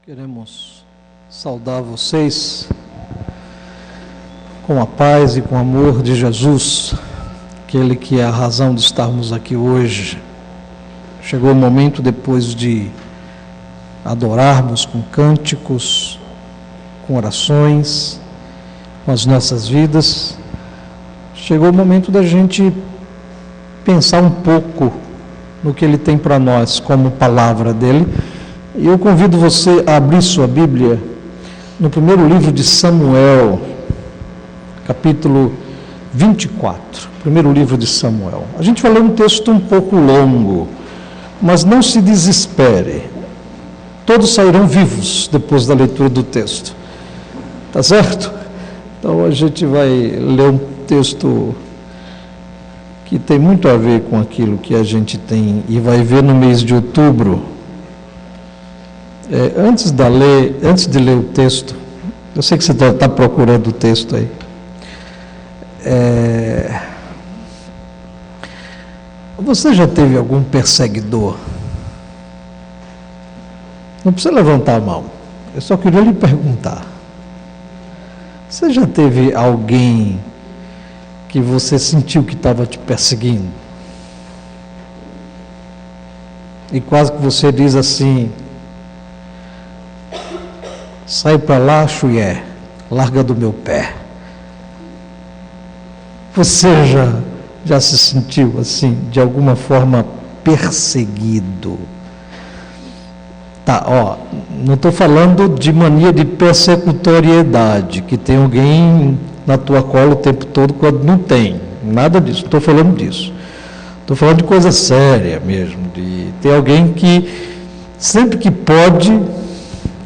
Queremos saudar vocês com a paz e com o amor de Jesus, aquele que é a razão de estarmos aqui hoje. Chegou o momento, depois de adorarmos com cânticos, com orações, com as nossas vidas, chegou o momento da gente pensar um pouco no que Ele tem para nós como palavra dEle. E eu convido você a abrir sua Bíblia no primeiro livro de Samuel, capítulo 24, primeiro livro de Samuel. A gente vai ler um texto um pouco longo, mas não se desespere, todos sairão vivos depois da leitura do texto, tá certo? Então a gente vai ler um texto que tem muito a ver com aquilo que a gente tem e vai ver no mês de outubro. Antes de ler o texto, eu sei que você está procurando o texto aí. Você já teve algum perseguidor? Não precisa levantar a mão, eu só queria lhe perguntar. Você já teve alguém que você sentiu que estava te perseguindo? E quase que você diz assim: sai para lá, Xuié, larga do meu pé. Você já se sentiu assim, de alguma forma perseguido? Tá, não estou falando de mania de persecutoriedade, que tem alguém na tua cola o tempo todo quando não tem, nada disso, não estou falando disso. Estou falando de coisa séria mesmo, de ter alguém que sempre que pode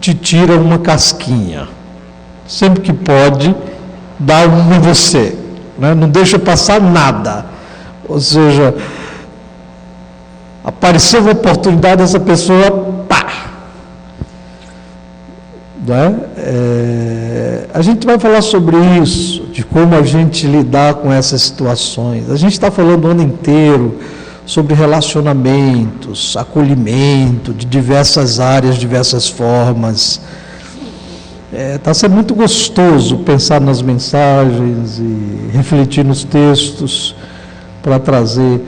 te tira uma casquinha, sempre que pode dá uma em você, né? Não deixa passar nada, ou seja, apareceu uma oportunidade, essa pessoa, pá! Né? A gente vai falar sobre isso, de como a gente lidar com essas situações. A gente está falando o ano inteiro sobre relacionamentos, acolhimento de diversas áreas, diversas formas. Está sendo muito gostoso pensar nas mensagens e refletir nos textos para trazer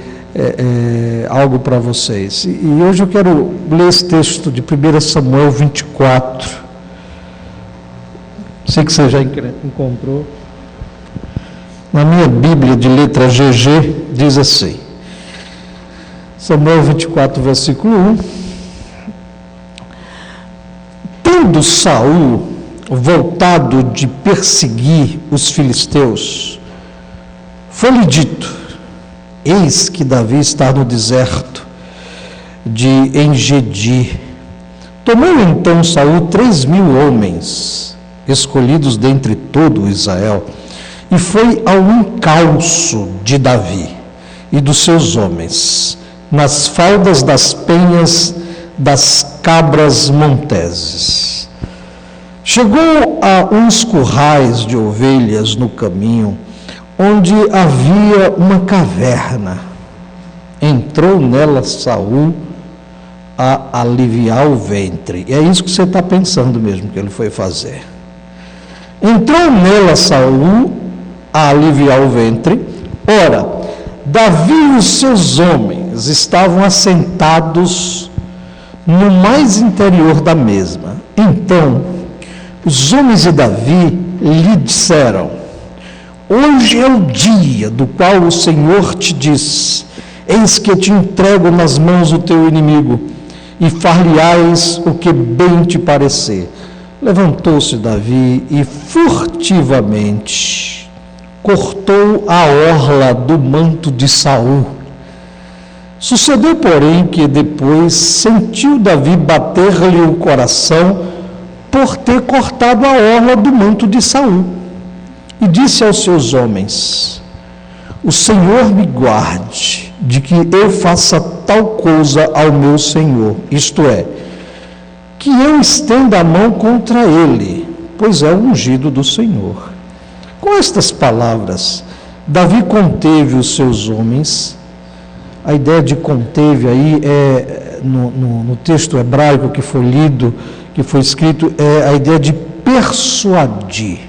algo para vocês. E hoje eu quero ler esse texto de 1 Samuel 24. Sei que você já encontrou. Na minha Bíblia de letra GG diz assim: Samuel 24, versículo 1. Tendo Saul voltado de perseguir os filisteus, foi-lhe dito: eis que Davi está no deserto de Engedi. Tomou então Saul 3.000 homens, escolhidos dentre todo Israel, e foi ao encalço de Davi e dos seus homens, nas faldas das penhas das cabras monteses. Chegou a uns currais de ovelhas no caminho, onde havia uma caverna. Entrou nela Saul a aliviar o ventre. E é isso que você está pensando mesmo que ele foi fazer. Entrou nela Saul a aliviar o ventre. Ora, Davi e os seus homens estavam assentados no mais interior da mesma. Então, os homens de Davi lhe disseram: hoje é o dia do qual o Senhor te diz: eis que te entrego nas mãos o teu inimigo, e far-lhe-ás o que bem te parecer. Levantou-se Davi e furtivamente cortou a orla do manto de Saul. Sucedeu, porém, que depois sentiu Davi bater-lhe o coração por ter cortado a orla do manto de Saul. E disse aos seus homens: o Senhor me guarde de que eu faça tal coisa ao meu Senhor, isto é, que eu estenda a mão contra ele, pois é o ungido do Senhor. Com estas palavras, Davi conteve os seus homens. A ideia de conteve aí no texto hebraico que foi lido, que foi escrito é a ideia de persuadir.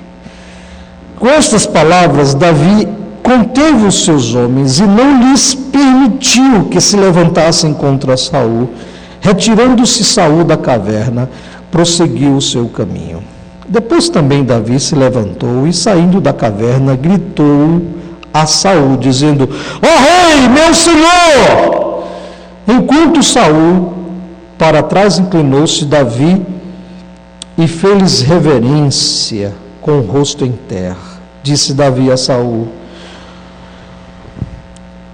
Com estas palavras, Davi conteve os seus homens e não lhes permitiu que se levantassem contra Saul. Retirando-se Saul da caverna, prosseguiu o seu caminho. Depois também Davi se levantou e, saindo da caverna, gritou a Saul, dizendo: ó rei, meu senhor! Enquanto Saul para trás inclinou-se, Davi e fez reverência com o rosto em terra. Disse Davi a Saul: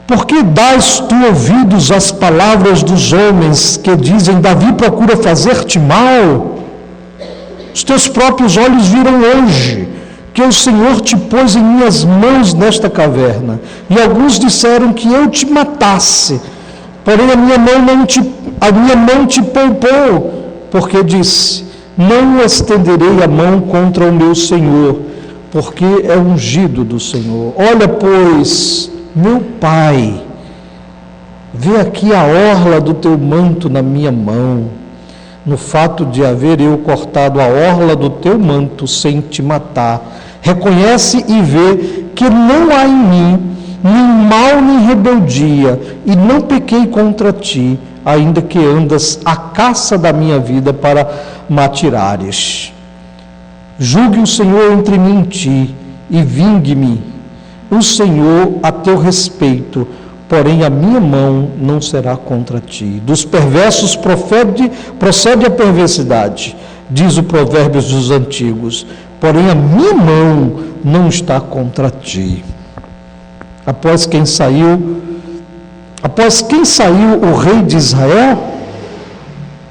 por que dás tu ouvidos às palavras dos homens que dizem: Davi procura fazer-te mal? Os teus próprios olhos viram hoje que o Senhor te pôs em minhas mãos nesta caverna, e alguns disseram que eu te matasse, porém a minha mão te poupou, porque disse: não estenderei a mão contra o meu Senhor, porque é ungido do Senhor. Olha, pois, meu pai, vê aqui a orla do teu manto na minha mão. No fato de haver eu cortado a orla do teu manto sem te matar, reconhece e vê que não há em mim nem mal nem rebeldia, e não pequei contra ti, ainda que andas à caça da minha vida para me atirares. Julgue o Senhor entre mim e ti, e vingue-me o Senhor a teu respeito, porém a minha mão não será contra ti. Dos perversos procede a perversidade, diz o Provérbios dos antigos, porém a minha mão não está contra ti. Após quem saiu o rei de Israel?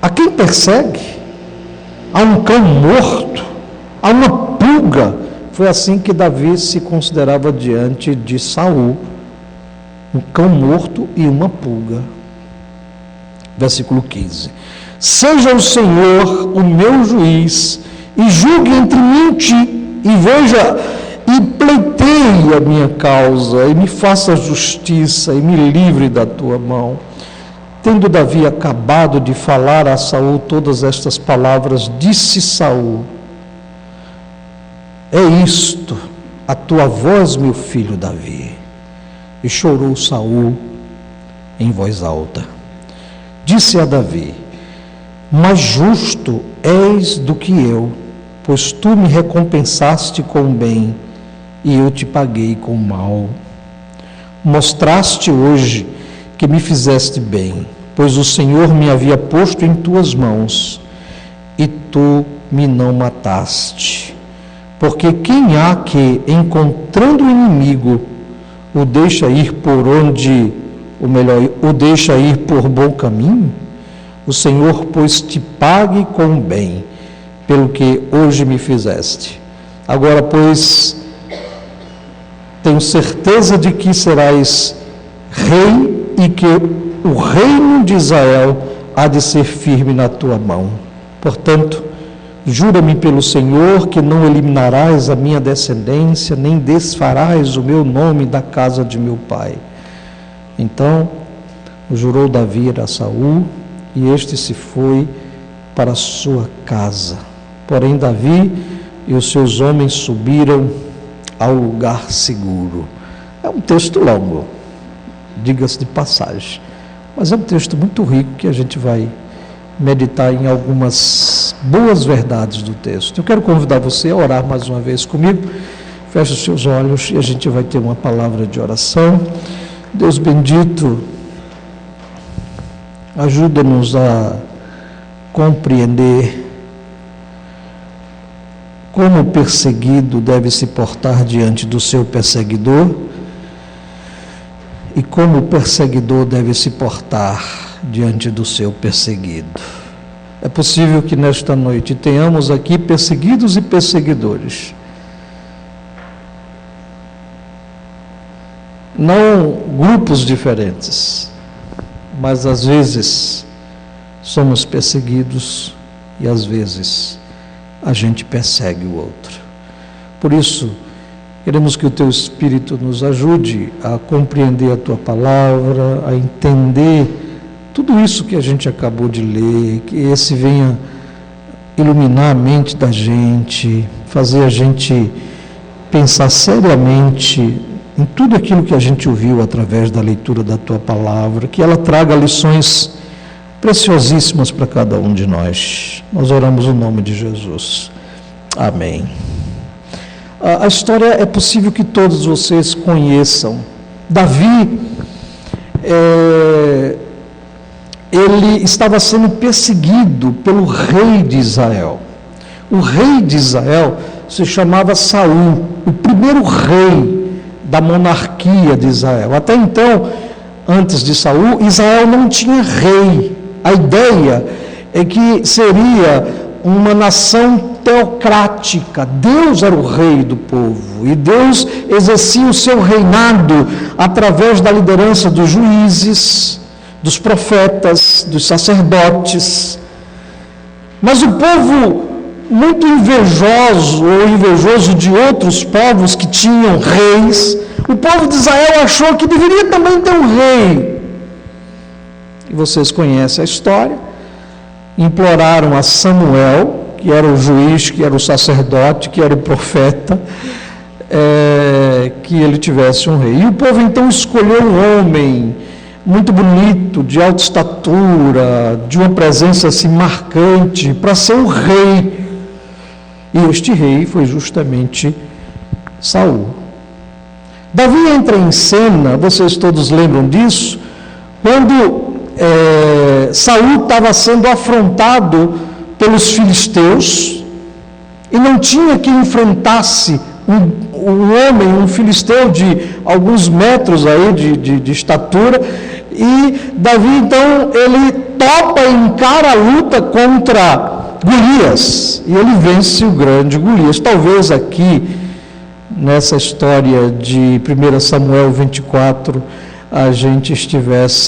A quem persegue? A um cão morto? A uma pulga? Foi assim que Davi se considerava diante de Saul: um cão morto e uma pulga. Versículo 15: seja o Senhor o meu juiz, e julgue entre mim e ti, e veja, e pleiteie a minha causa, e me faça justiça, e me livre da tua mão. Tendo Davi acabado de falar a Saul todas estas palavras, disse Saul: é isto a tua voz, meu filho Davi? E chorou Saul em voz alta. Disse a Davi: mais justo és do que eu, pois tu me recompensaste com o bem, e eu te paguei com o mal. Mostraste hoje que me fizeste bem, pois o Senhor me havia posto em tuas mãos, e tu me não mataste. Porque quem há que, encontrando o inimigo, o deixa ir o deixa ir por bom caminho? O Senhor, pois, te pague com o bem, pelo que hoje me fizeste. Agora, pois, tenho certeza de que serás rei, e que o reino de Israel há de ser firme na tua mão. Portanto, jura-me pelo Senhor que não eliminarás a minha descendência, nem desfarás o meu nome da casa de meu pai. Então jurou Davi a Saul, e este se foi para a sua casa. Porém Davi e os seus homens subiram ao lugar seguro. É um texto longo, diga-se de passagem, mas é um texto muito rico que a gente vai meditar em algumas boas verdades do texto. Eu quero convidar você a orar mais uma vez comigo. Feche os seus olhos e a gente vai ter uma palavra de oração. Deus bendito, ajuda-nos a compreender como o perseguido deve se portar diante do seu perseguidor e como o perseguidor deve se portar diante do seu perseguido. É possível que nesta noite tenhamos aqui perseguidos e perseguidores. Não grupos diferentes, mas às vezes somos perseguidos e às vezes a gente persegue o outro. Por isso, queremos que o Teu Espírito nos ajude a compreender a Tua palavra, a entender tudo isso que a gente acabou de ler, que esse venha iluminar a mente da gente, fazer a gente pensar seriamente em tudo aquilo que a gente ouviu através da leitura da Tua Palavra, que ela traga lições preciosíssimas para cada um de nós. Nós oramos no nome de Jesus. Amém. A história é possível que todos vocês conheçam. Davi, ele estava sendo perseguido pelo rei de Israel. O rei de Israel se chamava Saul, o primeiro rei da monarquia de Israel. Até então, antes de Saul, Israel não tinha rei. A ideia é que seria uma nação teocrática. Deus era o rei do povo e Deus exercia o seu reinado através da liderança dos juízes, dos profetas, dos sacerdotes. Mas o povo, muito invejoso ou invejoso de outros povos que tinham reis, o povo de Israel achou que deveria também ter um rei. E vocês conhecem a história. Imploraram a Samuel, que era o juiz, que era o sacerdote, que era o profeta, que ele tivesse um rei. E o povo então escolheu um homem muito bonito, de alta estatura, de uma presença assim marcante, para ser o rei. E este rei foi justamente Saul. Davi entra em cena, vocês todos lembram disso, quando Saul estava sendo afrontado pelos filisteus e não tinha quem enfrentasse um homem, um filisteu de alguns metros aí de estatura, e Davi então ele topa e encara a luta contra Golias, e ele vence o grande Golias. Talvez aqui nessa história de 1 Samuel 24 a gente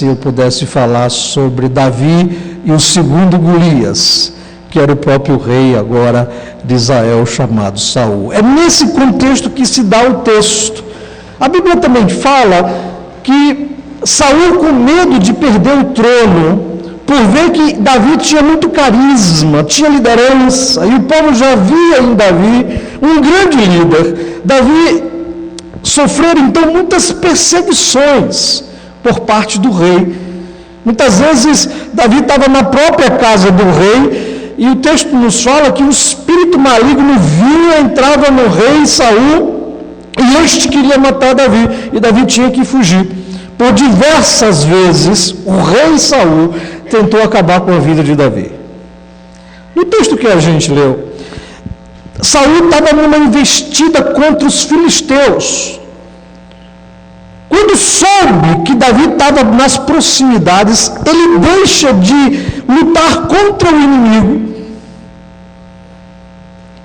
eu pudesse falar sobre Davi e o segundo Golias, que era o próprio rei agora de Israel, chamado Saul. É nesse contexto que se dá o texto. A Bíblia também fala que Saul, com medo de perder o trono, por ver que Davi tinha muito carisma, tinha liderança, e o povo já via em Davi um grande líder. Davi sofreu então muitas perseguições por parte do rei. Muitas vezes Davi estava na própria casa do rei, e o texto nos fala que um espírito maligno vinha, entrava no rei Saul, e este queria matar Davi, e Davi tinha que fugir. Por diversas vezes, o rei Saul tentou acabar com a vida de Davi. No texto que a gente leu, Saul estava numa investida contra os filisteus. Quando soube que Davi estava nas proximidades, ele deixa de lutar contra o inimigo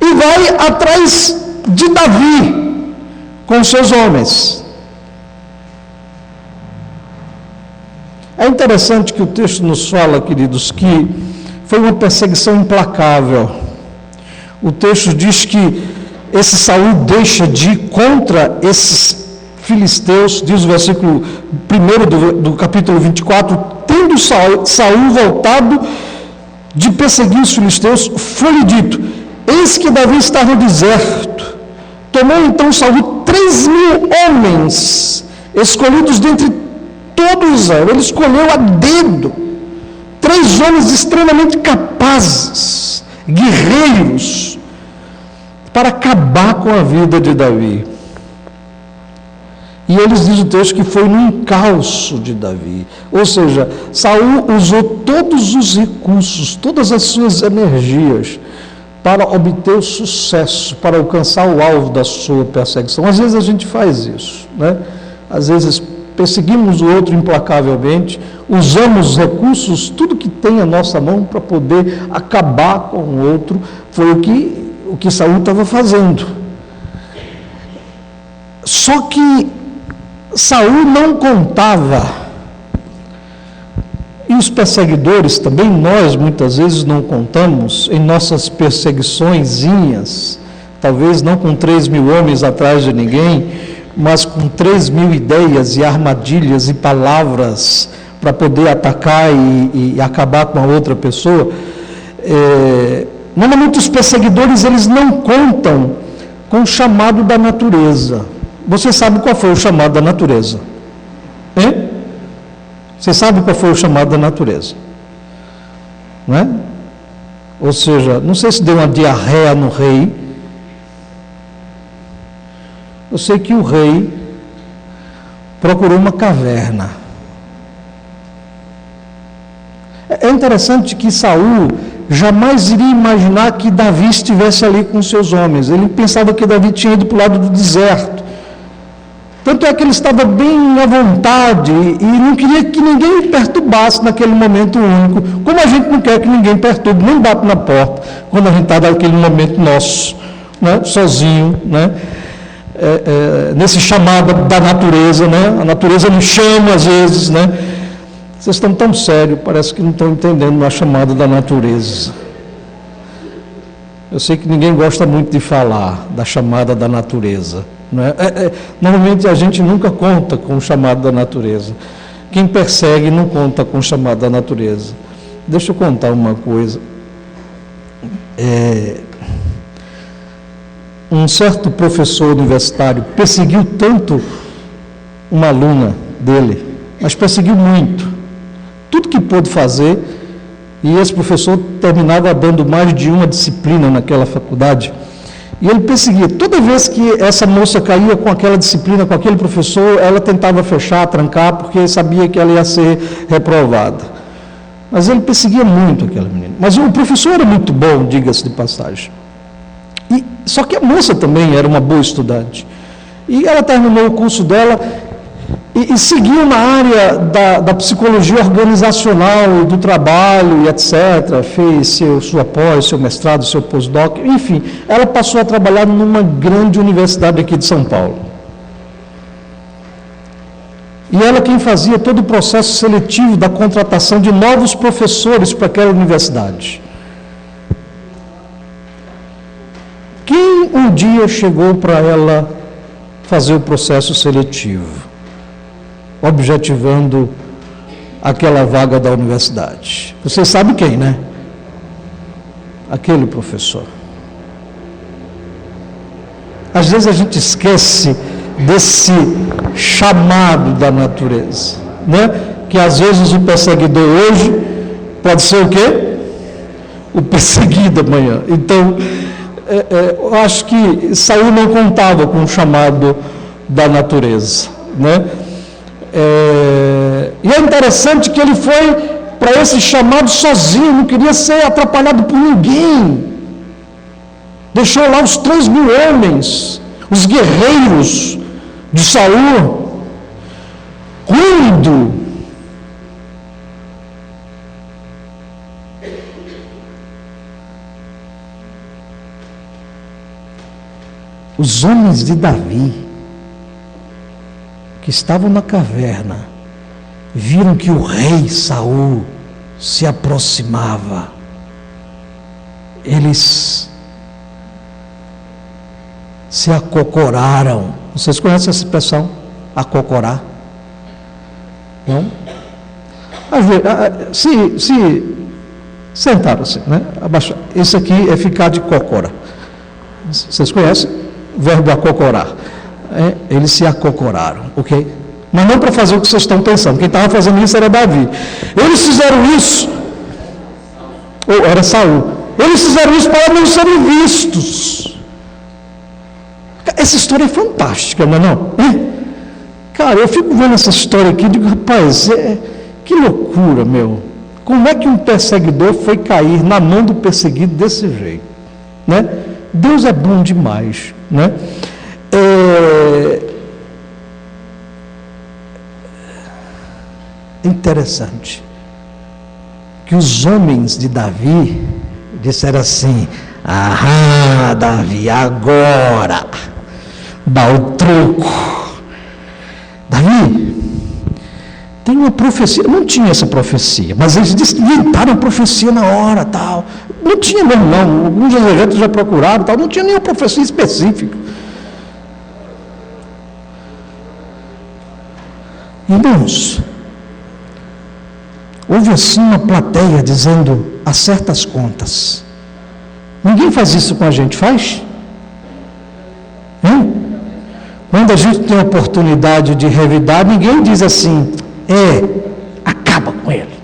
e vai atrás de Davi com seus homens. É interessante que o texto nos fala, queridos, que foi uma perseguição implacável. O texto diz que esse Saul deixa de ir contra esses filisteus, diz o versículo 1 do capítulo 24, tendo Saul voltado de perseguir os filisteus, foi-lhe dito: eis que Davi está no deserto. Tomou então Saul 3.000 homens, escolhidos dentre todo Israel. Ele escolheu a dedo 3 homens extremamente capazes, guerreiros, para acabar com a vida de Davi. E eles dizem o texto que foi no encalço de Davi. Ou seja, Saul usou todos os recursos, todas as suas energias para obter o sucesso, para alcançar o alvo da sua perseguição. Às vezes a gente faz isso, né? Às vezes perseguimos o outro implacavelmente, usamos os recursos, tudo que tem à nossa mão para poder acabar com o outro. Foi o que Saul estava fazendo. Só que Saul não contava, e os perseguidores também, nós muitas vezes não contamos em nossas perseguiçõezinhas, talvez não com 3.000 homens atrás de ninguém, mas com 3.000 ideias e armadilhas e palavras para poder atacar e acabar com a outra pessoa. Normalmente os perseguidores, eles não contam com o chamado da natureza. Você sabe qual foi o chamado da natureza? Hein? Você sabe qual foi o chamado da natureza? Não é? Ou seja, não sei se deu uma diarreia no rei. Eu sei que o rei procurou uma caverna. É interessante que Saul jamais iria imaginar que Davi estivesse ali com seus homens. Ele pensava que Davi tinha ido para o lado do deserto. Tanto é que ele estava bem à vontade e não queria que ninguém perturbasse naquele momento único, como a gente não quer que ninguém perturbe, nem bate na porta, quando a gente está naquele momento nosso, né, sozinho, né, nesse chamado da natureza, né, a natureza nos chama às vezes, né. Vocês estão tão sérios, parece que não estão entendendo a chamada da natureza. Eu sei que ninguém gosta muito de falar da chamada da natureza. Não é? Normalmente a gente nunca conta com o chamado da natureza. Quem persegue não conta com o chamado da natureza. Deixa eu contar uma coisa. Um certo professor universitário perseguiu tanto uma aluna dele, mas perseguiu muito. Tudo que pôde fazer, e esse professor terminava dando mais de uma disciplina naquela faculdade, e ele perseguia. Toda vez que essa moça caía com aquela disciplina, com aquele professor, ela tentava fechar, trancar, porque sabia que ela ia ser reprovada. Mas ele perseguia muito aquela menina. Mas o professor era muito bom, diga-se de passagem. Só que a moça também era uma boa estudante. E ela terminou o curso dela e seguiu na área da psicologia organizacional e do trabalho e etc. Fez sua pós, seu mestrado, seu pós-doc, enfim. Ela passou a trabalhar numa grande universidade aqui de São Paulo. E ela quem fazia todo o processo seletivo da contratação de novos professores para aquela universidade. Quem um dia chegou para ela fazer o processo seletivo, objetivando aquela vaga da universidade? Você sabe quem, né? Aquele professor. Às vezes a gente esquece desse chamado da natureza, né? Que às vezes o perseguidor hoje pode ser o quê? O perseguido amanhã. Então, eu acho que Saul não contava com o chamado da natureza, né? E é interessante que ele foi para esse chamado sozinho, não queria ser atrapalhado por ninguém. Deixou lá os 3.000 homens, os guerreiros de Saul, ruindo. Os homens de Davi, que estavam na caverna, viram que o rei Saul se aproximava. Eles se acocoraram. Vocês conhecem essa expressão? Acocorar? Não? Se sentaram-se, né? Abaixar. Isso aqui é ficar de cócora. Vocês conhecem? O verbo acocorar. Eles se acocoraram, ok? Mas não para fazer o que vocês estão pensando. Quem estava fazendo isso era Davi. Eles fizeram isso, ou era Saul. Eles fizeram isso para não serem vistos. Essa história é fantástica, não é não? Cara, eu fico vendo essa história aqui e digo, rapaz, que loucura, meu. Como é que um perseguidor foi cair na mão do perseguido desse jeito, né? Deus é bom demais, né? Interessante que os homens de Davi disseram assim: Davi, agora dá o troco. Davi, tem uma profecia. Não tinha essa profecia, mas eles inventaram a profecia na hora, tal. Não tinha mesmo, não. Alguns exegetas já procuraram, tal. Não tinha nenhuma profecia específica. Irmãos, houve assim uma plateia dizendo, a certas contas, Ninguém faz isso com a gente, faz? Hein? Quando a gente tem a oportunidade de revidar, ninguém diz assim, acaba com ele.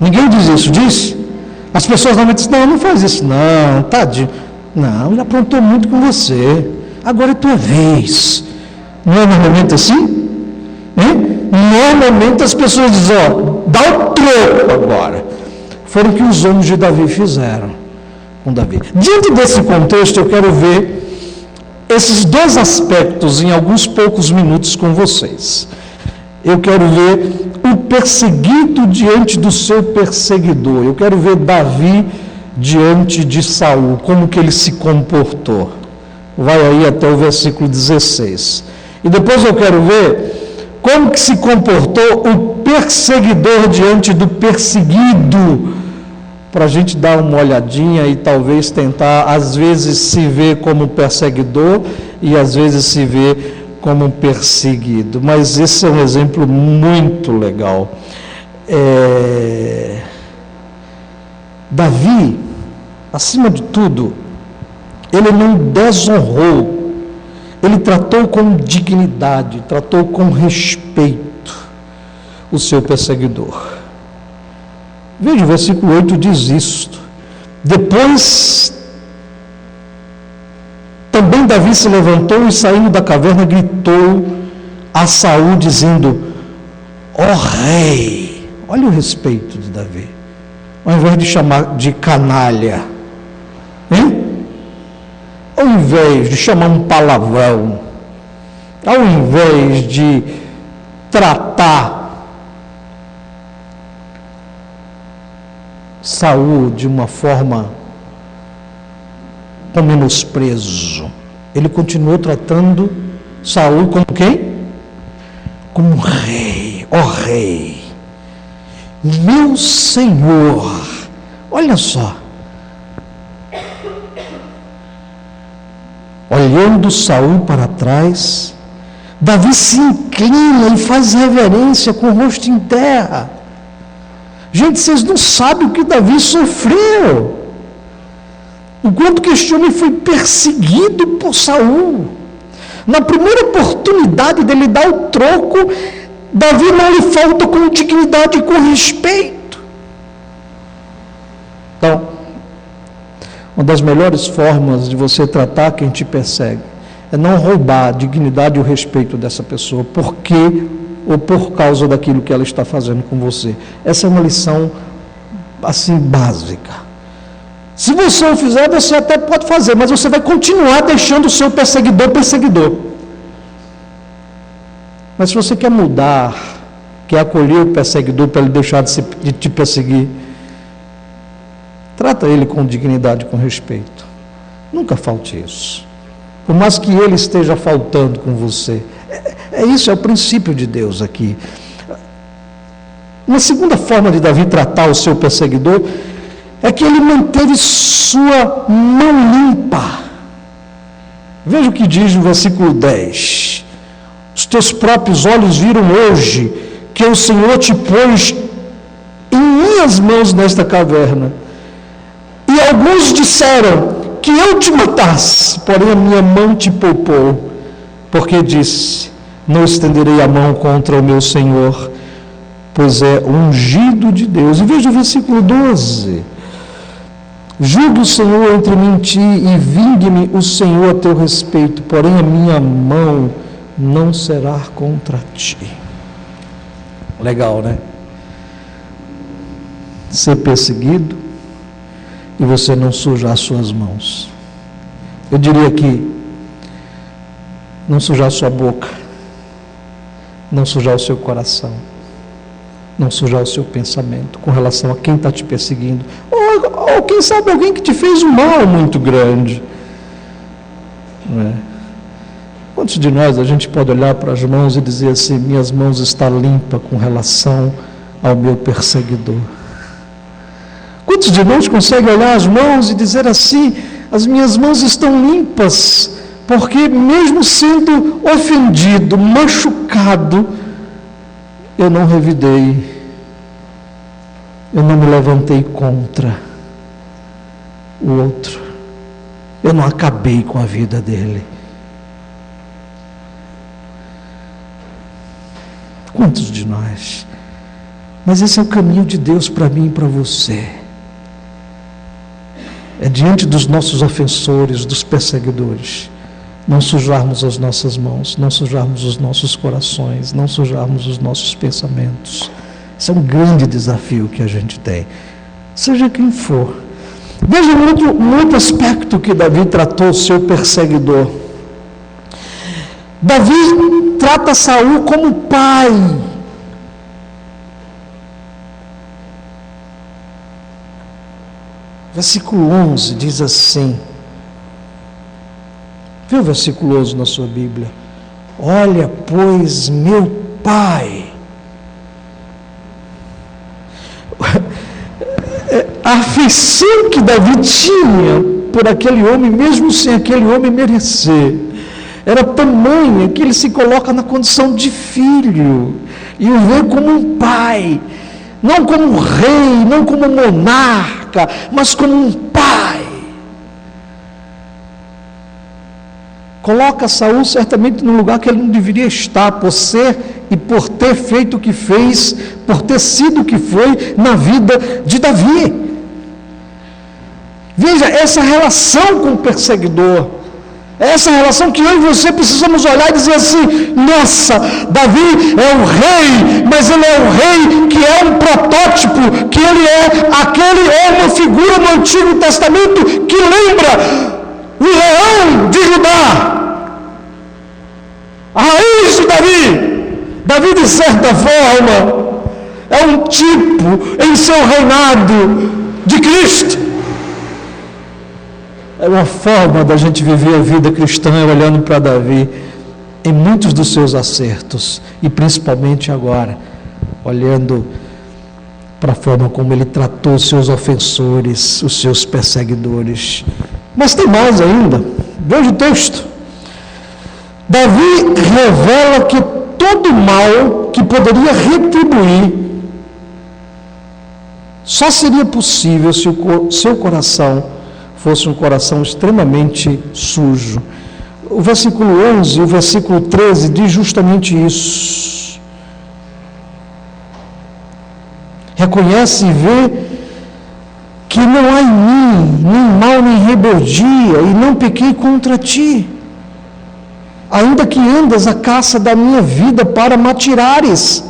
Ninguém diz isso, diz? As pessoas normalmente dizem, não faz isso, não, tadinho. Não, ele aprontou muito com você, agora é tua vez. Não é normalmente assim? Hein? Normalmente as pessoas dizem, dá o troco agora. Foram o que os homens de Davi fizeram com Davi. Diante desse contexto, eu quero ver esses dois aspectos em alguns poucos minutos com vocês. Eu quero ver o perseguido diante do seu perseguidor. Eu quero ver Davi diante de Saul, como que ele se comportou. Vai aí até o versículo 16. E depois eu quero ver como que se comportou o perseguidor diante do perseguido, para a gente dar uma olhadinha e talvez tentar, às vezes, se ver como perseguidor e às vezes se ver como perseguido. Mas esse é um exemplo muito legal. Davi, acima de tudo, ele não desonrou, ele tratou com dignidade, tratou com respeito o seu perseguidor. Veja, o versículo 8 diz isto. Depois, também Davi se levantou e, saindo da caverna, gritou a Saul, dizendo, ó rei. Olha o respeito de Davi. Ao invés de chamar de canalha, hein? Ao invés de chamar um palavrão, ao invés de tratar Saul de uma forma com menosprezo, ele continuou tratando Saul como quem? Como rei, ó rei, meu senhor. Olha só, olhando Saul para trás, Davi se inclina e faz reverência com o rosto em terra. Gente, vocês não sabem o que Davi sofreu. O quanto que este homem foi perseguido por Saul. Na primeira oportunidade dele dar o troco, Davi não lhe falta com dignidade e com respeito. Então, uma das melhores formas de você tratar quem te persegue é não roubar a dignidade e o respeito dessa pessoa, porque ou por causa daquilo que ela está fazendo com você. Essa é uma lição, assim, básica. Se você o fizer, você até pode fazer, mas você vai continuar deixando o seu perseguidor. Mas se você quer mudar, quer acolher o perseguidor para ele deixar de te perseguir, trata ele com dignidade e com respeito. Nunca falte isso. Por mais que ele esteja faltando com você. Isso é o princípio de Deus aqui. Uma segunda forma de Davi tratar o seu perseguidor é que ele manteve sua mão limpa. Veja o que diz no versículo 10. Os teus próprios olhos viram hoje que o Senhor te pôs em minhas mãos nesta caverna. E alguns disseram que eu te matasse, porém a minha mão te poupou, porque disse, não estenderei a mão contra o meu Senhor, pois é ungido de Deus. E veja o versículo 12. Julgue o Senhor entre mim e ti, e vingue-me o Senhor a teu respeito, porém a minha mão não será contra ti. Legal, né? Ser perseguido e você não sujar as suas mãos. Eu diria que não sujar a sua boca, não sujar o seu coração, não sujar o seu pensamento com relação a quem está te perseguindo, ou quem sabe alguém que te fez um mal muito grande. Não é? Quantos de nós a gente pode olhar para as mãos e dizer assim, minhas mãos estão limpas com relação ao meu perseguidor? Quantos de nós conseguem olhar as mãos e dizer assim, as minhas mãos estão limpas, porque mesmo sendo ofendido, machucado, eu não revidei, eu não me levantei contra o outro. Eu não acabei com a vida dele. Quantos de nós? Mas esse é o caminho de Deus para mim e para você. É diante dos nossos ofensores, dos perseguidores, não sujarmos as nossas mãos, não sujarmos os nossos corações, não sujarmos os nossos pensamentos. Esse é um grande desafio que a gente tem, seja quem for. Veja um outro aspecto que Davi tratou o seu perseguidor. Davi trata Saul como pai. Versículo 11 diz assim, vê o versículo 11 na sua Bíblia: olha, pois, meu pai. A afeição que Davi tinha por aquele homem, mesmo sem aquele homem merecer, era tamanha que ele se coloca na condição de filho e o vê como um pai, não como um rei, não como um monarca, mas como um pai. Coloca Saul certamente no lugar que ele não deveria estar, por ser e por ter feito o que fez, por ter sido o que foi na vida de Davi. Veja, essa relação com o perseguidor, essa relação que eu e você precisamos olhar e dizer assim: nossa, Davi é um rei, mas ele é um rei que é um protótipo, que ele é uma figura no Antigo Testamento que lembra o leão de Judá, a raiz de Davi. Davi, de certa forma, é um tipo em seu reinado de Cristo. É uma forma da gente viver a vida cristã olhando para Davi em muitos dos seus acertos, e principalmente agora, olhando para a forma como ele tratou os seus ofensores, os seus perseguidores. Mas tem mais ainda, veja o texto. Davi revela que todo mal que poderia retribuir só seria possível se o seu coração fosse um coração extremamente sujo. O versículo 11 e o versículo 13 diz justamente isso. Reconhece e vê que não há em mim nem mal nem rebeldia, e não pequei contra ti, ainda que andas a caça da minha vida para me atirares.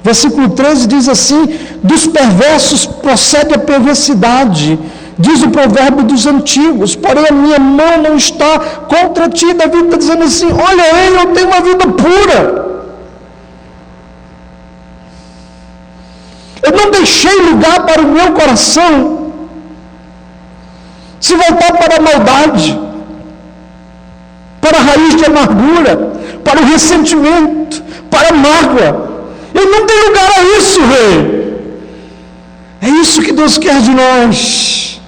Versículo 13 diz assim: dos perversos procede a perversidade, diz o provérbio dos antigos, porém a minha mão não está contra ti. Davi está dizendo assim: olha, eu tenho uma vida pura, eu não deixei lugar para o meu coração se voltar para a maldade, para a raiz de amargura, para o ressentimento, para a mágoa. Eu não tenho lugar a isso, rei. É isso que Deus quer de nós,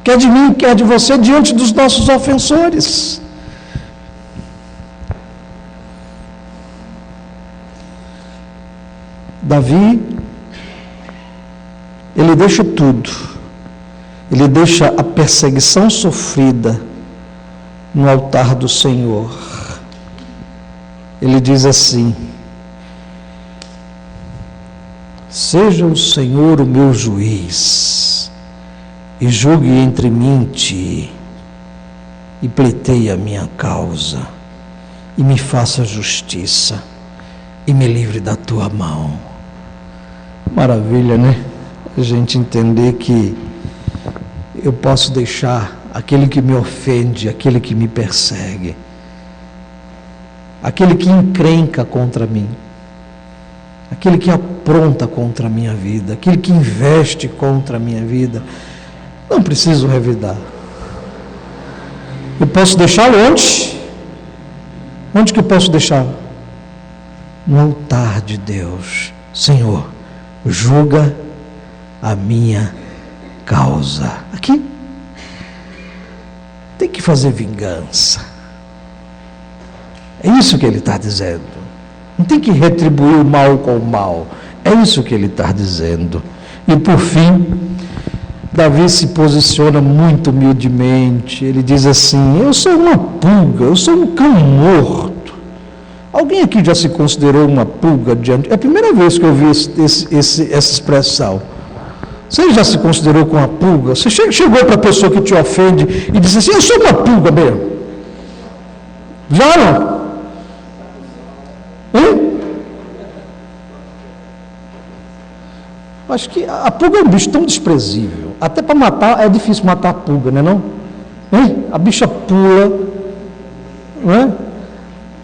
quer de mim, quer de você, diante dos nossos ofensores. Davi, ele deixa tudo, ele deixa a perseguição sofrida no altar do Senhor. Ele diz assim: seja o Senhor o meu juiz, e julgue entre mim e ti, e pleiteie a minha causa, e me faça justiça, e me livre da tua mão. Maravilha, né? A gente entender que eu posso deixar aquele que me ofende, aquele que me persegue, aquele que encrenca contra mim, aquele que apronta contra a minha vida, aquele que investe contra a minha vida, não preciso revidar. Eu posso deixá-lo onde? Onde que eu posso deixá-lo? No altar de Deus. Senhor, julga a minha causa. Aqui tem que fazer vingança. É isso que ele está dizendo. Não tem que retribuir o mal com o mal. É isso que ele está dizendo. E por fim, Davi se posiciona muito humildemente. Ele diz assim: eu sou uma pulga, eu sou um cão morto. Alguém aqui já se considerou uma pulga diante? É a primeira vez que eu vi essa expressão. Você já se considerou com uma pulga? Você chegou para a pessoa que te ofende e disse assim: eu sou uma pulga mesmo. Já não? Hein? Acho que a pulga é um bicho tão desprezível. Até para matar, é difícil matar a pulga, não é não? Hein? A bicha pula, não é?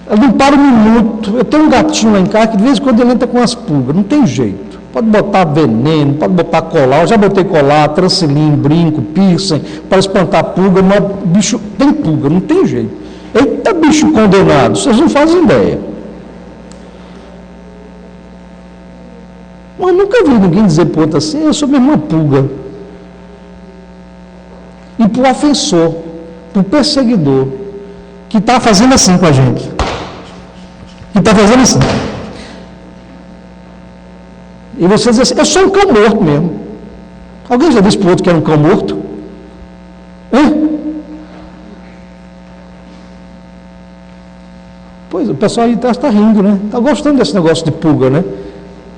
Ela não para um minuto. Eu tenho um gatinho lá em casa que de vez em quando ele entra com as pulgas, não tem jeito. Pode botar veneno, pode botar colar. Eu já botei colar, transilim, brinco, piercing, para espantar a pulga, mas o bicho tem pulga, não tem jeito. Eita bicho condenado, vocês não fazem ideia. Mas nunca vi ninguém dizer para o outro assim: eu sou mesmo uma pulga. E para o ofensor, para o perseguidor, que está fazendo assim com a gente. Que está fazendo assim. E você diz assim: eu sou um cão morto mesmo. Alguém já disse para o outro que era um cão morto? Hein? Pois, o pessoal aí atrás está rindo, né? Está gostando desse negócio de pulga, né?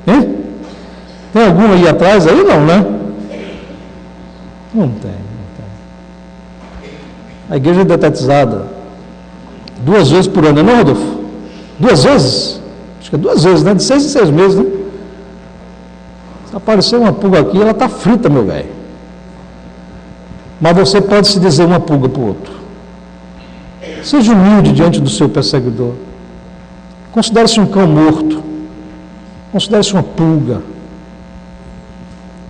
Hein? Tem alguma aí atrás? Aí não, né? Não tem. A igreja é detetizada 2 vezes por ano, não é, Rodolfo? 2 vezes? Acho que é 2 vezes, né? De 6 em 6 meses, né? Se aparecer uma pulga aqui, ela está frita, meu velho. Mas você pode se dizer uma pulga para o outro. Seja humilde diante do seu perseguidor. Considere-se um cão morto. Considere-se uma pulga.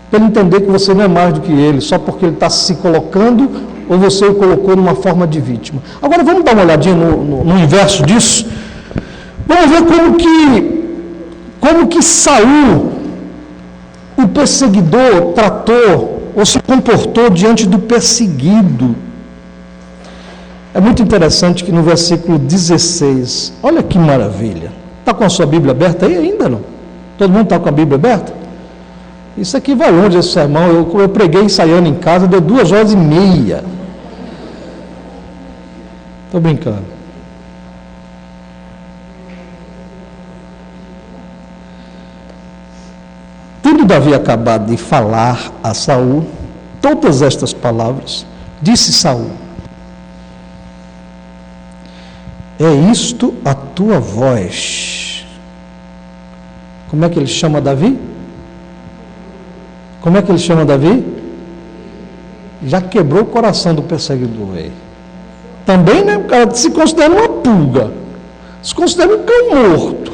Para ele entender que você não é mais do que ele, só porque ele está se colocando, ou você o colocou numa forma de vítima. Agora vamos dar uma olhadinha no inverso disso. Vamos ver como que Saul, o perseguidor, tratou ou se comportou diante do perseguido. É muito interessante que no versículo 16, olha que maravilha. Está com a sua Bíblia aberta aí ainda não? Todo mundo está com a Bíblia aberta? Isso aqui vai longe, esse sermão. Eu preguei ensaiando em casa, deu 2h30. Estou brincando. Tendo Davi acabado de falar a Saul todas estas palavras, disse Saul: é isto a tua voz. Como é que ele chama Davi? Como é que ele chama Davi? Já quebrou o coração do perseguidor aí. Também, né? O cara se considera uma pulga, se considera um cão morto.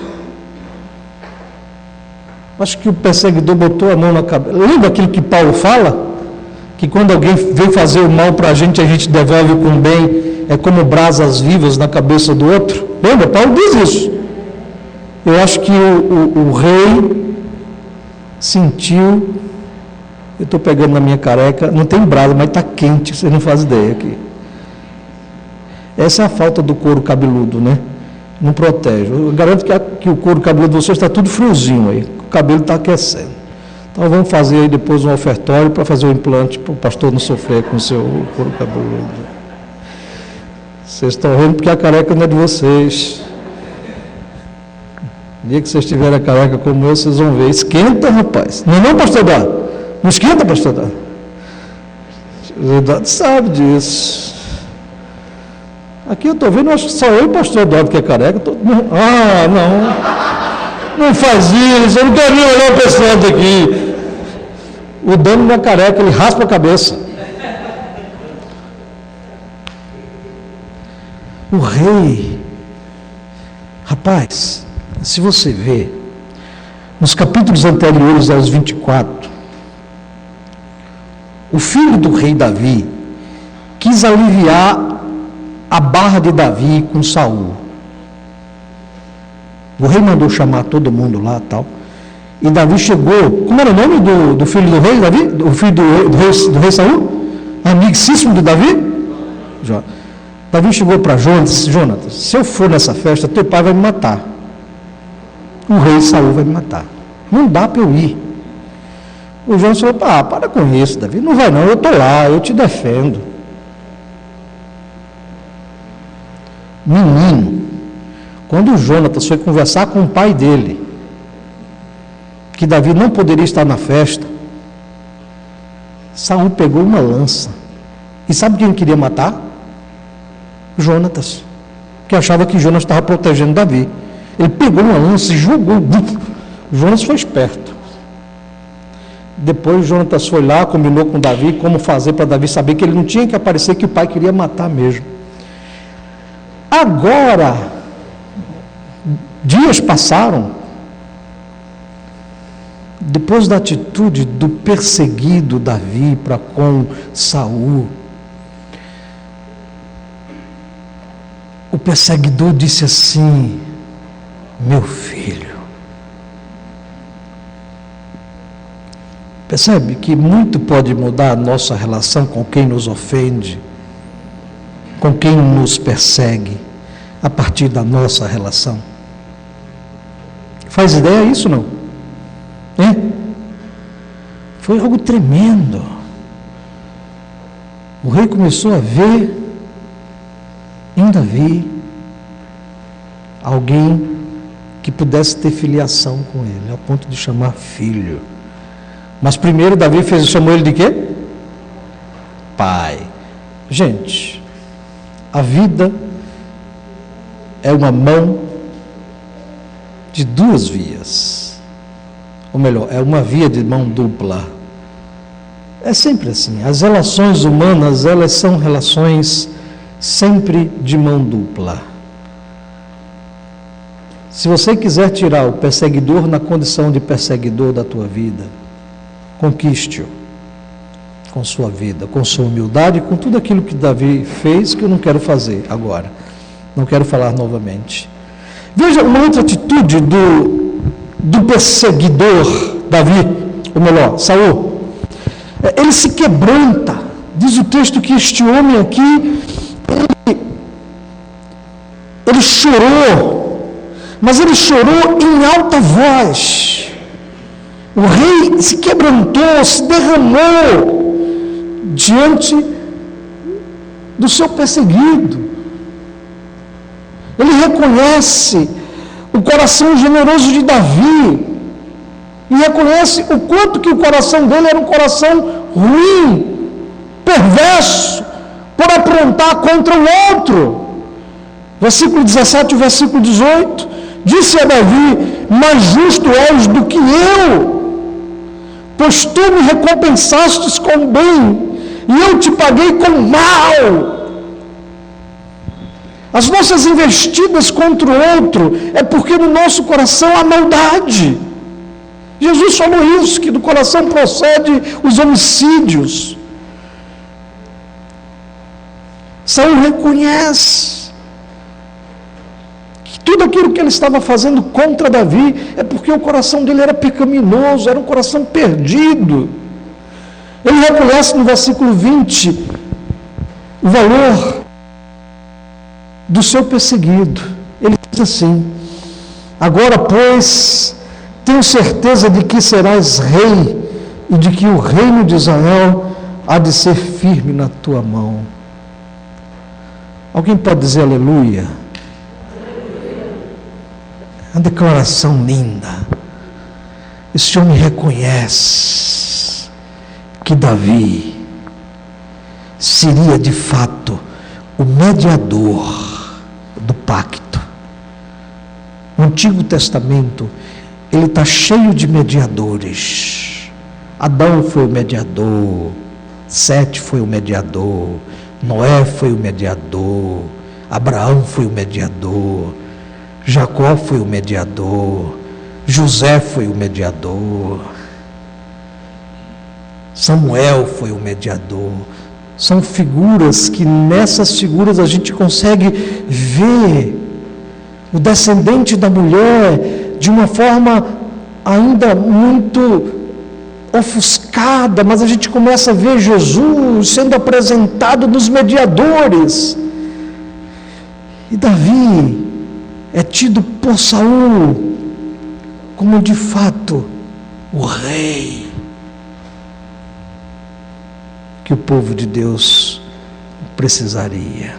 Acho que o perseguidor botou a mão na cabeça. Lembra aquilo que Paulo fala? Que quando alguém vem fazer o mal para a gente devolve com o bem. É como brasas vivas na cabeça do outro. Lembra? Paulo diz isso. Eu acho que o rei sentiu. Eu estou pegando na minha careca, não tem brasa, mas está quente, você não faz ideia aqui. Essa é a falta do couro cabeludo, né? Não protege. Eu garanto que o couro cabeludo de vocês está tudo friozinho aí, o cabelo está aquecendo. Então vamos fazer aí depois um ofertório para fazer o implante, para o pastor não sofrer com o seu couro cabeludo. Vocês estão vendo porque a careca não é de vocês. No dia que vocês tiverem a careca como eu, vocês vão ver. Esquenta, rapaz. Não é não, pastor Dado? Não esquenta, pastor Dado? O Dado sabe disso. Aqui eu estou vendo, acho que só eu e o pastor Dado que é careca. Não faz isso, eu não quero nem olhar o pessoal daqui. O dono não é careca, ele raspa a cabeça. O rei, rapaz, se você vê, nos capítulos anteriores aos 24, o filho do rei Davi quis aliviar a barra de Davi com Saul. O rei mandou chamar todo mundo lá e tal. E Davi chegou. Como era o nome do filho do rei Davi? O filho do rei Saul? Amicíssimo de Davi? Davi chegou para Jonas e disse: Jonas, se eu for nessa festa, teu pai vai me matar. O rei Saul vai me matar. Não dá para eu ir. O Jonas falou: para com isso, Davi, não vai não, eu estou lá, eu te defendo. Menino, quando o Jonatas foi conversar com o pai dele, que Davi não poderia estar na festa, Saul pegou uma lança. E sabe quem queria matar? Jonatas, que achava que Jonas estava protegendo Davi. Ele pegou uma lança e jogou. Jonas foi esperto. Depois Jonatas foi lá, combinou com Davi como fazer para Davi saber que ele não tinha que aparecer, que o pai queria matar mesmo. Agora, dias passaram, depois da atitude do perseguido Davi para com Saul, o perseguidor disse assim: meu filho. Percebe que muito pode mudar a nossa relação com quem nos ofende, com quem nos persegue, a partir da nossa relação. Faz ideia isso, não? Foi algo tremendo. O rei começou a ver em Davi alguém que pudesse ter filiação com ele, a ponto de chamar filho. Mas primeiro Davi chamou ele de quê? Pai. Gente, a vida é uma mão de duas vias. Ou melhor, é uma via de mão dupla. É sempre assim. As relações humanas, elas são relações sempre de mão dupla. Se você quiser tirar o perseguidor na condição de perseguidor da tua vida, conquiste-o com sua vida, com sua humildade, com tudo aquilo que Davi fez, que eu não quero fazer agora. Não quero falar novamente. Veja uma outra atitude do perseguidor Davi, ou melhor, Saul. Ele se quebranta. Diz o texto que este homem aqui, ele chorou, mas ele chorou em alta voz. O rei se quebrantou, se derramou diante do seu perseguido. Ele reconhece o coração generoso de Davi e reconhece o quanto que o coração dele era um coração ruim, perverso, por aprontar contra o outro. Versículo 17 e versículo 18, disse a Davi: mais justo és do que eu, pois tu me recompensastes com bem, e eu te paguei com mal. As nossas investidas contra o outro é porque no nosso coração há maldade. Jesus falou isso, que do coração procede os homicídios. Saul reconhece que tudo aquilo que ele estava fazendo contra Davi é porque o coração dele era pecaminoso, era um coração perdido. Ele reconhece no versículo 20 o valor do seu perseguido. Ele diz assim: agora, pois, tenho certeza de que serás rei e de que o reino de Israel há de ser firme na tua mão. Alguém pode dizer aleluia? Uma declaração linda. Esse homem reconhece que Davi seria de fato o mediador do pacto. No Antigo Testamento, ele está cheio de mediadores. Adão foi o mediador, Sete foi o mediador, Noé foi o mediador, Abraão foi o mediador, Jacó foi o mediador, José foi o mediador, Samuel foi o mediador. São figuras que nessas figuras a gente consegue ver o descendente da mulher de uma forma ainda muito ofuscada, mas a gente começa a ver Jesus sendo apresentado nos mediadores. E Davi é tido por Saul como de fato o rei. que o povo de Deus precisaria.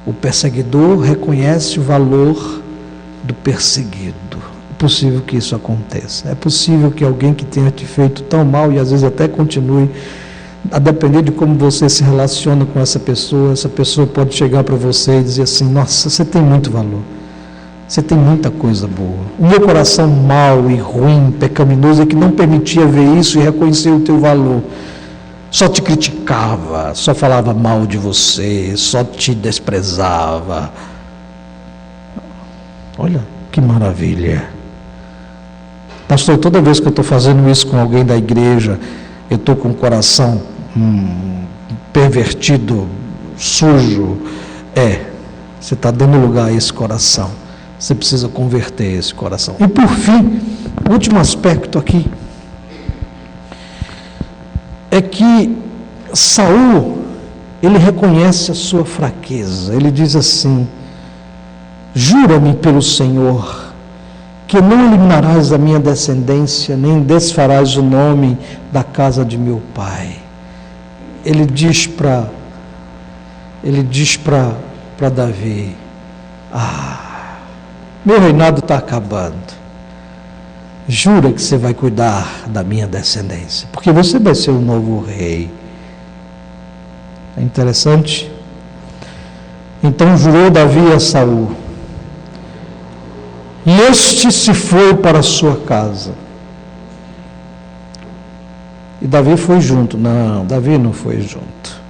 O perseguidor reconhece o valor do perseguido. É possível que isso aconteça. É possível que alguém que tenha te feito tão mal e às vezes até continue, a depender de como você se relaciona com essa pessoa pode chegar para você e dizer assim: nossa, você tem muito valor, você tem muita coisa boa. O meu coração mau e ruim, pecaminoso, é que não permitia ver isso e reconhecer o teu valor. Só te criticava, só falava mal de você, só te desprezava. Olha que maravilha. Pastor, toda vez que eu estou fazendo isso com alguém da igreja, eu estou com o coração pervertido, sujo. Você está dando lugar a esse coração. Você precisa converter esse coração. E por fim, o último aspecto aqui é que Saul, ele reconhece a sua fraqueza. Ele diz assim: jura-me pelo Senhor que não eliminarás a minha descendência, nem desfarás o nome da casa de meu pai. Ele diz para Davi: meu reinado está acabando. Jura que você vai cuidar da minha descendência, porque você vai ser o novo rei. É interessante. Então jurou Davi a Saul, e este se foi para a sua casa. E Davi foi junto. Não, Davi não foi junto.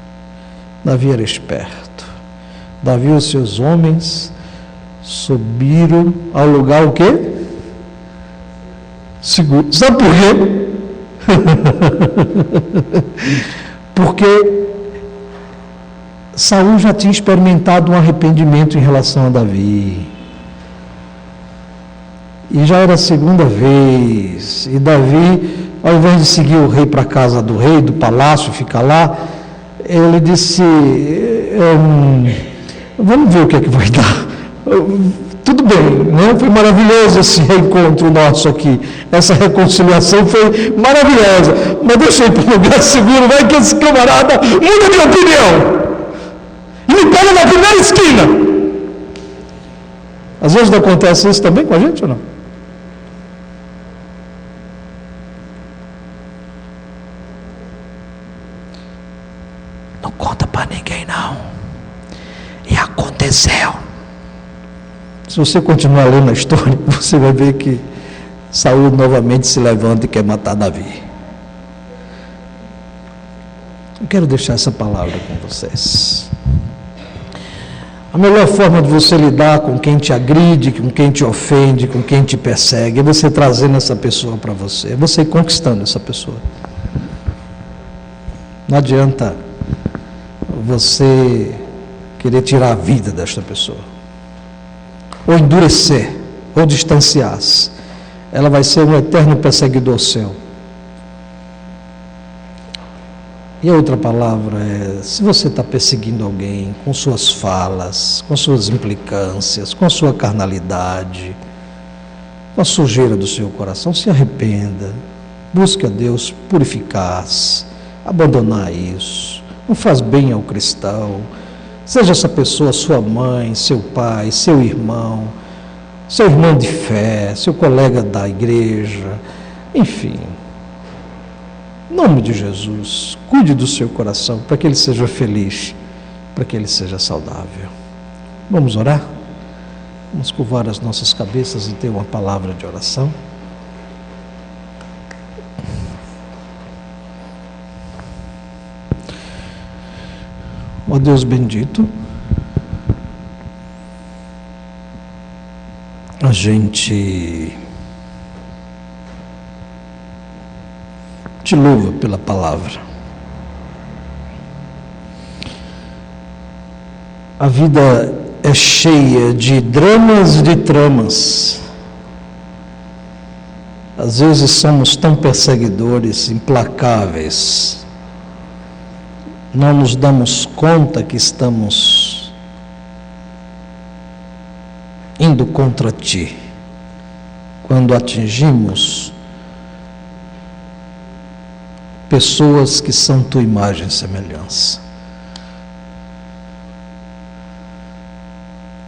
Davi era esperto. Davi e os seus homens subiram ao lugar o quê? Seguro. Sabe por quê? Porque Saul já tinha experimentado um arrependimento em relação a Davi. E já era a segunda vez. E Davi, ao invés de seguir o rei para a casa do rei, do palácio, ficar lá, ele disse: vamos ver o que é que vai dar. Tudo bem, né? Foi maravilhoso esse reencontro nosso aqui. Essa reconciliação foi maravilhosa. Mas deixa eu ir para um lugar seguro, vai que esse camarada muda de opinião. E me pega na primeira esquina. Às vezes não acontece isso também com a gente ou não? Não conta para ninguém não. E aconteceu. Se você continuar lendo a história, você vai ver que Saul novamente se levanta e quer matar Davi. Eu quero deixar essa palavra com vocês. A melhor forma de você lidar com quem te agride, com quem te ofende, com quem te persegue, é você trazendo essa pessoa para você, é você conquistando essa pessoa. Não adianta você querer tirar a vida desta pessoa, ou endurecer, ou distanciar-se. Ela vai ser um eterno perseguidor seu. E a outra palavra é: se você está perseguindo alguém com suas falas, com suas implicâncias, com a sua carnalidade, com a sujeira do seu coração, se arrependa, busque a Deus purificar-se, abandonar isso. Não faz bem ao cristão. Seja essa pessoa sua mãe, seu pai, seu irmão de fé, seu colega da igreja, enfim. Em nome de Jesus, cuide do seu coração para que ele seja feliz, para que ele seja saudável. Vamos orar? Vamos curvar as nossas cabeças e ter uma palavra de oração. Ó Deus bendito, a gente te louva pela palavra. A vida é cheia de dramas e de tramas. Às vezes somos tão perseguidores, implacáveis. Não nos damos conta que estamos indo contra ti. Quando atingimos pessoas que são tua imagem e semelhança.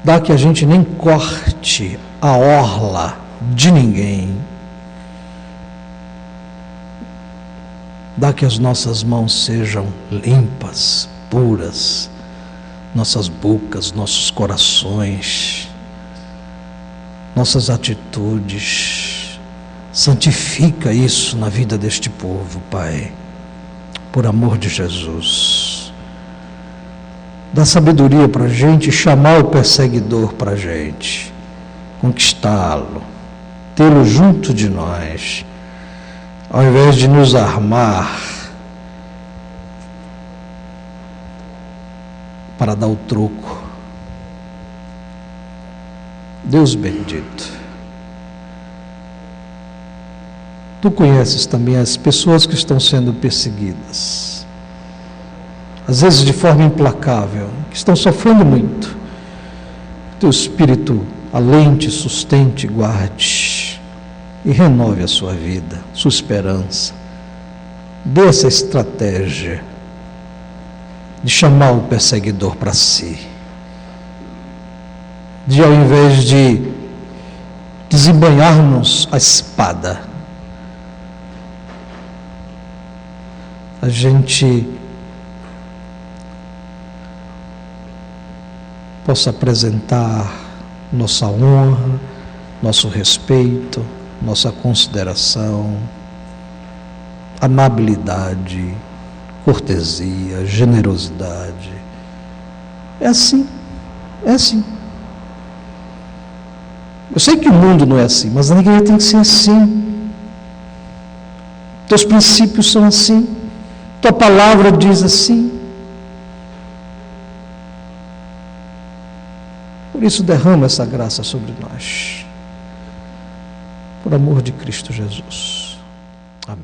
Dá que a gente nem corte a orla de ninguém. Dá que as nossas mãos sejam limpas, puras, nossas bocas, nossos corações, nossas atitudes. Santifica isso na vida deste povo, Pai, por amor de Jesus. Dá sabedoria para a gente chamar o perseguidor para a gente, conquistá-lo, tê-lo junto de nós, ao invés de nos armar para dar o troco. Deus bendito. Tu conheces também as pessoas que estão sendo perseguidas, às vezes de forma implacável, que estão sofrendo muito. Teu Espírito alente, sustente, guarde e renove a sua vida, sua esperança. Dê essa estratégia de chamar o perseguidor para si, de ao invés de desembanharmos a espada, a gente possa apresentar nossa honra, nosso respeito, nossa consideração, amabilidade, cortesia, generosidade. É assim, é assim. Eu sei que o mundo não é assim, mas a igreja tem que ser assim. Teus princípios são assim, tua palavra diz assim. Por isso, derrama essa graça sobre nós, por amor de Cristo Jesus. Amém.